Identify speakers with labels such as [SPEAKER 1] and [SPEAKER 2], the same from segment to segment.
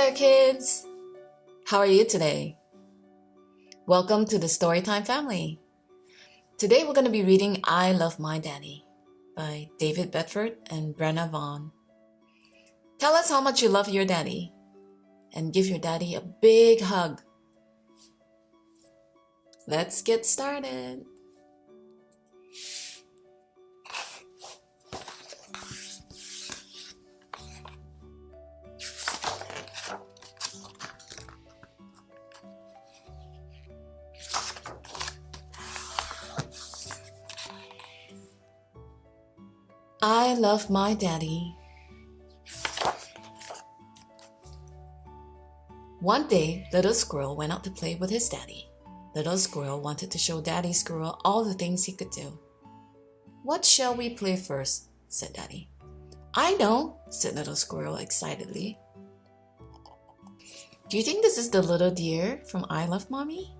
[SPEAKER 1] there, kids! How are you today? Welcome to the Storytime family. Today we're going to be reading I Love My Daddy by David Bedford and Brenna Vaughan. Tell us how much you love your daddy and give your daddy a big hug. Let's get started. I love my daddy. One day, Little Squirrel went out to play with his daddy. Little Squirrel wanted to show Daddy Squirrel all the things he could do. "What shall we play first?" said Daddy. "I know," said Little Squirrel excitedly. "Do you think this is the little deer from I Love Mommy?"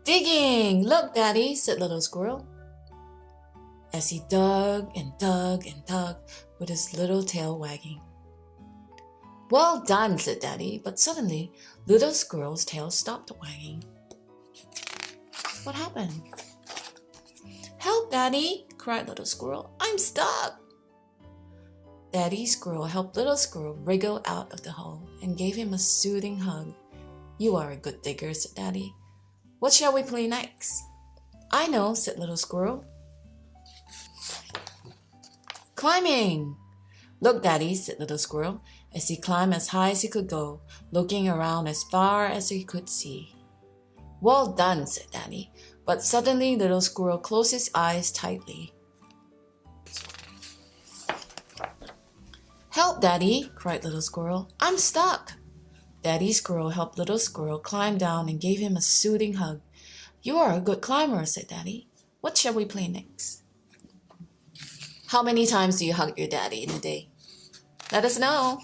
[SPEAKER 1] "Digging! Look, Daddy," said Little Squirrel, as he dug and dug and dug with his little tail wagging. "Well done," said Daddy, but suddenly Little Squirrel's tail stopped wagging. What happened? "Help, Daddy!" cried Little Squirrel. "I'm stuck!" Daddy Squirrel helped Little Squirrel wriggle out of the hole and gave him a soothing hug. "You are a good digger," said Daddy. "What shall we play next?" "I know," said Little Squirrel. "Climbing!" "Look, Daddy," said Little Squirrel, as he climbed as high as he could go, looking around as far as he could see. "Well done," said Daddy, but suddenly Little Squirrel closed his eyes tightly. "Help, Daddy!" cried Little Squirrel. "I'm stuck!" Daddy Squirrel helped Little Squirrel climb down and gave him a soothing hug. "You are a good climber," said Daddy. "What shall we play next?" How many times do you hug your daddy in a day? Let us know.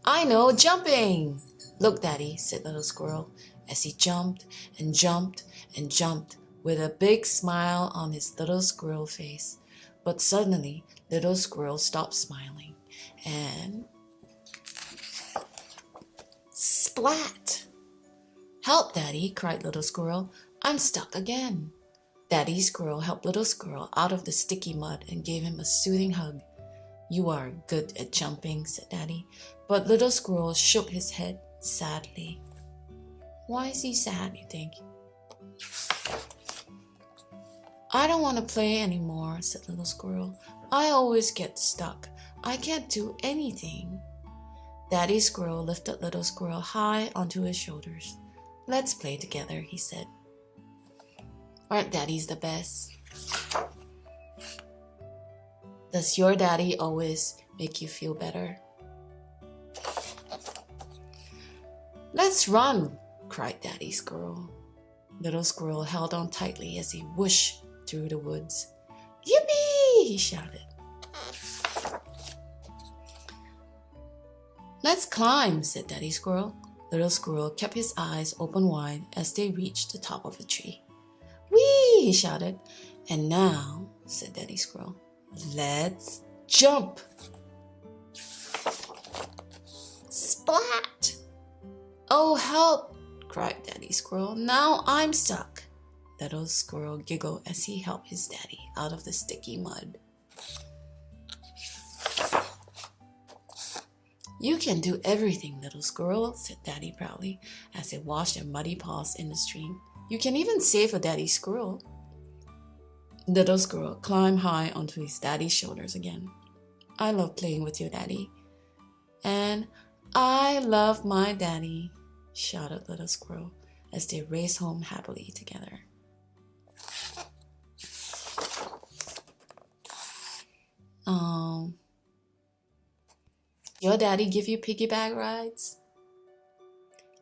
[SPEAKER 1] "I know, jumping!" "Look, Daddy," said Little Squirrel, as he jumped and jumped and jumped with a big smile on his little squirrel face. But suddenly, Little Squirrel stopped smiling and splat! "Help, Daddy!" cried Little Squirrel. "I'm stuck again." Daddy Squirrel helped Little Squirrel out of the sticky mud and gave him a soothing hug. "You are good at jumping," said Daddy, but Little Squirrel shook his head sadly. Why is he sad, you think? "I don't want to play anymore," said Little Squirrel. "I always get stuck. I can't do anything." Daddy Squirrel lifted Little Squirrel high onto his shoulders. "Let's play together," he said. "Aren't daddies the best?" Does your daddy always make you feel better? "Let's run!" cried Daddy Squirrel. Little Squirrel held on tightly as he whooshed through the woods. "Yippee!" he shouted. "Let's climb," said Daddy Squirrel. Little Squirrel kept his eyes open wide as they reached the top of a tree. "Whee!" he shouted. "And now," said Daddy Squirrel, "let's jump!" Splat! "Oh, help!" cried Daddy Squirrel. "Now I'm stuck." Little Squirrel giggled as he helped his daddy out of the sticky mud. "You can do everything, Little Squirrel," said Daddy proudly as they washed their muddy paws in the stream. "You can even save a Daddy Squirrel." Little Squirrel climbed high onto his daddy's shoulders again. "I love playing with your daddy." And "I love my daddy," shouted Little Squirrel as they raced home happily together. Your daddy give you piggyback rides?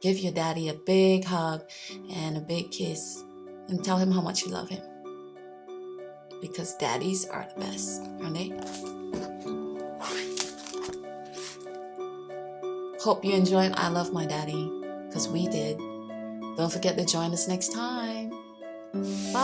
[SPEAKER 1] Give your daddy a big hug and a big kiss and tell him how much you love him. Because daddies are the best, aren't they? Hope you enjoyed I Love My Daddy, because we did. Don't forget to join us next time. Bye.